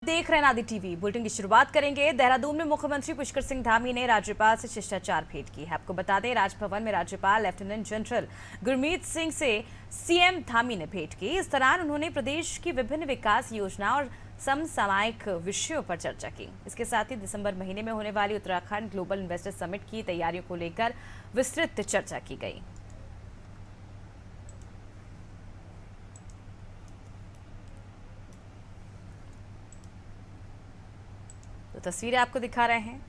देख रहे हैं आदि टीवी। बुलेटिन की शुरुआत करेंगे। देहरादून में मुख्यमंत्री पुष्कर सिंह धामी ने राज्यपाल से शिष्टाचार भेंट की है। आपको बता दें, राजभवन में राज्यपाल लेफ्टिनेंट जनरल गुरमीत सिंह से सीएम धामी ने भेंट की। इस दौरान उन्होंने प्रदेश की विभिन्न विकास योजना और समसामयिक विषयों पर चर्चा की। इसके साथ ही दिसंबर महीने में होने वाली उत्तराखंड ग्लोबल इन्वेस्टर समिट की तैयारियों को लेकर विस्तृत चर्चा की गई। तो तस्वीरें आपको दिखा रहे हैं।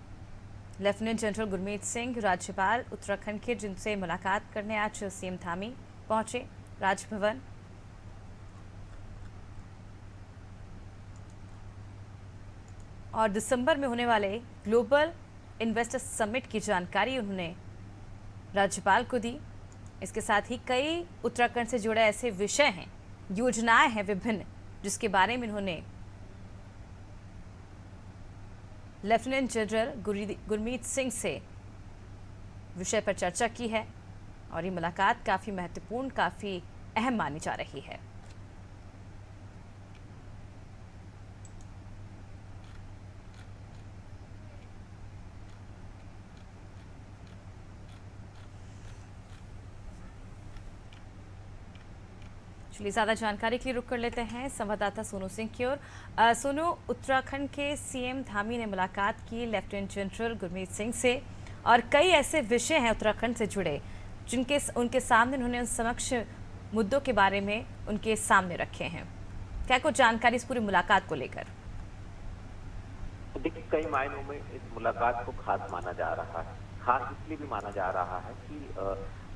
लेफ्टिनेंट जनरल गुरमीत सिंह, राज्यपाल उत्तराखंड के, जिनसे मुलाकात करने आज सीएम धामी पहुंचे राजभवन। और दिसंबर में होने वाले ग्लोबल इन्वेस्टर समिट की जानकारी उन्होंने राज्यपाल को दी। इसके साथ ही कई उत्तराखंड से जुड़े ऐसे विषय हैं, योजनाएं हैं विभिन्न, जिसके बारे में उन्होंने लेफ्टिनेंट जनरल गुरमीत सिंह से विषय पर चर्चा की है। और ये मुलाकात काफ़ी महत्वपूर्ण, काफ़ी अहम मानी जा रही है। चलिए, ज़्यादा जानकारी के लिए रुक कर लेते हैं संवाददाता सोनू सिंह की ओर। सोनू, उत्तराखंड के सीएम धामी ने मुलाकात की लेफ्टिनेंट जनरल गुरमीत सिंह से, और कई ऐसे विषय हैं उत्तराखंड से जुड़े जिनके उनके सामने उन्होंने उन समक्ष मुद्दों के बारे में उनके सामने रखे हैं। क्या कुछ जानकारी इस पूरी मुलाकात को लेकर? देखिए, कई मायनों में इस मुलाकात को खास माना जा रहा है। खास इसलिए भी माना जा रहा है कि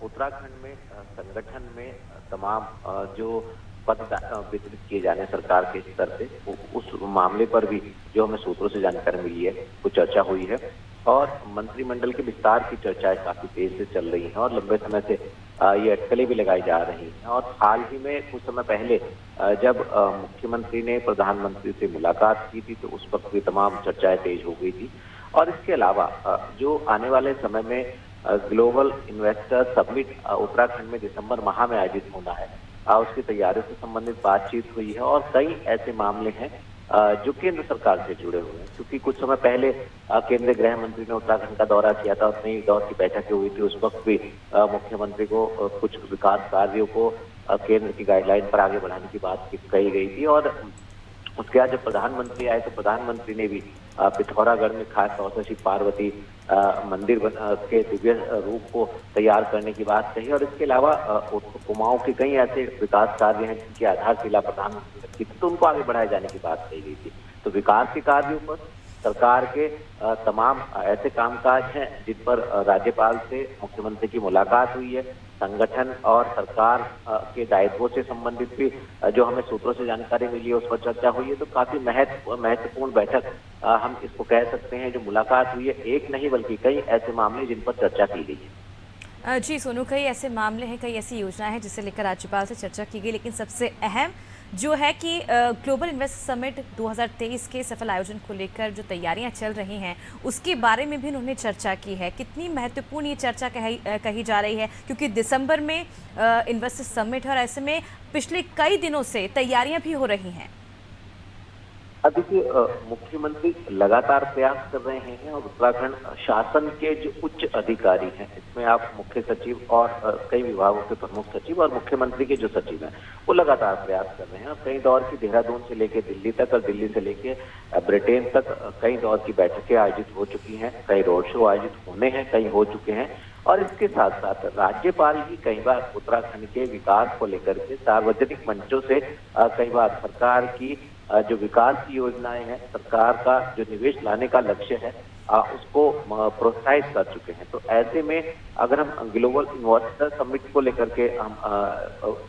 उत्तराखंड में संगठन में तमाम जो पद वितरित किए जाने सरकार के स्तर से, उस मामले पर भी जो हमें सूत्रों से जानकारी मिली है, वो चर्चा हुई है। और मंत्रिमंडल के विस्तार की चर्चाएं काफी तेज से चल रही हैं और लंबे समय से ये अटकलें भी लगाई जा रही हैं। और हाल ही में कुछ समय पहले जब मुख्यमंत्री ने प्रधानमंत्री से मुलाकात की थी, तो उस वक्त भी तमाम चर्चाएं तेज हो गई थी। और इसके अलावा जो आने वाले समय में ग्लोबल इन्वेस्टर समिट उत्तराखंड में दिसंबर माह में आयोजित होना है, उसकी तैयारियों से संबंधित बातचीत हुई है। और कई ऐसे मामले हैं जो केंद्र सरकार से जुड़े हुए हैं, क्योंकि कुछ समय पहले केंद्रीय गृह मंत्री ने उत्तराखंड का दौरा किया था और नई दौर की बैठकें हुई थी। उस वक्त भी मुख्यमंत्री को कुछ विकास कार्यों को केंद्र की गाइडलाइन पर आगे बढ़ाने की बात कही गई थी। और उसके बाद जब प्रधानमंत्री आए, तो प्रधानमंत्री ने भी पिथौरागढ़ में खास तौर से शिव पार्वती मंदिर के दिव्य रूप को तैयार करने की बात कही। और इसके अलावा कुमाऊं के कई ऐसे विकास कार्य हैं जिनकी आधारशिला प्रधानमंत्री ने रखी थी, तो उनको आगे बढ़ाए जाने की बात कही गई थी। तो विकास के कार्यों पर सरकार के तमाम ऐसे कामकाज हैं जिन पर राज्यपाल से मुख्यमंत्री की मुलाकात हुई है। संगठन और सरकार के दायित्वों से संबंधित भी जो हमें सूत्रों से जानकारी मिली है, उस पर चर्चा हुई है। तो काफी महत्वपूर्ण बैठक हम इसको कह सकते हैं। जो मुलाकात हुई है, एक नहीं बल्कि कई ऐसे मामले जिन पर चर्चा की गई है। जी सोनू, कई ऐसे मामले हैं, कई ऐसी योजनाएं हैं जिसे लेकर राज्यपाल से चर्चा की गई, लेकिन सबसे अहम जो है कि ग्लोबल इन्वेस्ट समिट 2023 के सफल आयोजन को लेकर जो तैयारियां चल रही हैं, उसके बारे में भी उन्होंने चर्चा की है। कितनी महत्वपूर्ण ये चर्चा कही जा रही है, क्योंकि दिसंबर में इन्वेस्टर समिट है और ऐसे में पिछले कई दिनों से तैयारियां भी हो रही हैं। देखिए, मुख्यमंत्री लगातार प्रयास कर रहे हैं और उत्तराखंड शासन के जो उच्च अधिकारी हैं, इसमें आप मुख्य सचिव और कई विभागों के प्रमुख सचिव और मुख्यमंत्री के जो सचिव हैं, वो लगातार प्रयास कर रहे हैं। और कई दौर की देहरादून से लेकर दिल्ली तक और दिल्ली से लेकर ब्रिटेन तक कई दौर की बैठकें आयोजित हो चुकी हैं, कई रोड शो आयोजित होने हैं, कई हो चुके हैं। और इसके साथ साथ राज्यपाल भी कई बार उत्तराखंड के विकास को लेकर के सार्वजनिक मंचों से कई बार सरकार की जो विकास की योजनाएं हैं, सरकार का जो निवेश लाने का लक्ष्य है, उसको प्रोत्साहित कर चुके हैं। तो ऐसे में अगर हम ग्लोबल इन्वेस्टर समिट को लेकर के हम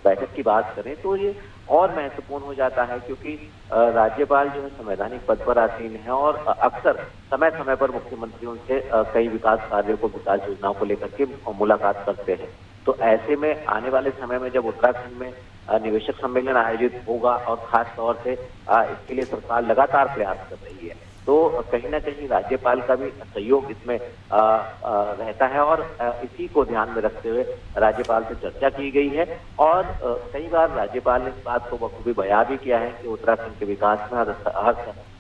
बैठक की बात करें, तो ये और महत्वपूर्ण हो जाता है, क्योंकि राज्यपाल जो है संवैधानिक पद पर आसीन है और अक्सर समय समय पर मुख्यमंत्री उनसे कई विकास कार्यों को, विकास योजनाओं को लेकर के मुलाकात करते हैं। तो ऐसे में आने वाले समय में जब उत्तराखंड में निवेशक सम्मेलन आयोजित होगा, और खास तौर से इसके लिए सरकार लगातार प्रयास कर रही है, तो कहीं ना कहीं राज्यपाल का भी सहयोग इसमें रहता है और इसी को ध्यान में रखते हुए राज्यपाल से चर्चा की गई है और कई बार राज्यपाल ने इस बात को बखूबी बयां भी किया है कि उत्तराखंड के विकास में हर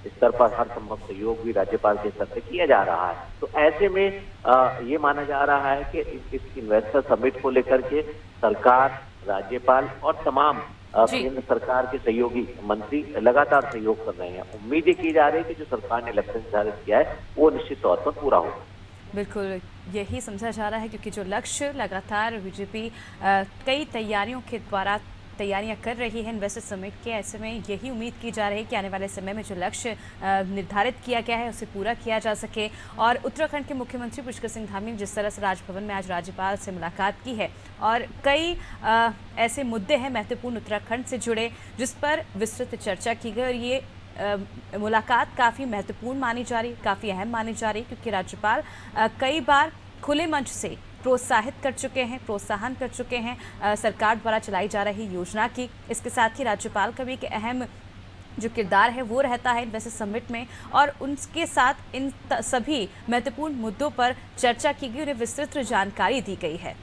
स्तर पर हर संभव सहयोग भी राज्यपाल के स्तर से किया जा रहा है। तो ऐसे में ये माना जा रहा है कि इस इन्वेस्टर समिट को लेकर के सरकार, राज्यपाल और तमाम केंद्र सरकार के सहयोगी मंत्री लगातार सहयोग कर रहे हैं। उम्मीद की जा रही है कि जो सरकार ने लक्ष्य निर्धारित किया है वो निश्चित तौर पर पूरा होगा। बिल्कुल यही समझा जा रहा है क्योंकि जो लक्ष्य लगातार बीजेपी कई तैयारियां कर रही है इन्वेस्टर समिट के, ऐसे में यही उम्मीद की जा रही है कि आने वाले समय में जो लक्ष्य निर्धारित किया गया है उसे पूरा किया जा सके। और उत्तराखंड के मुख्यमंत्री पुष्कर सिंह धामी ने जिस तरह से राजभवन में आज राज्यपाल से मुलाकात की है और कई ऐसे मुद्दे हैं महत्वपूर्ण उत्तराखंड से जुड़े जिस पर विस्तृत चर्चा की गई और ये मुलाकात काफ़ी महत्वपूर्ण मानी जा रही, काफ़ी अहम मानी जा रही क्योंकि राज्यपाल कई बार खुले मंच से प्रोत्साहन कर चुके हैं सरकार द्वारा चलाई जा रही योजना की। इसके साथ ही राज्यपाल का भी एक अहम जो किरदार है वो रहता है इन्वेस्टर समिट में और उनके साथ इन सभी महत्वपूर्ण मुद्दों पर चर्चा की गई, उन्हें विस्तृत जानकारी दी गई है।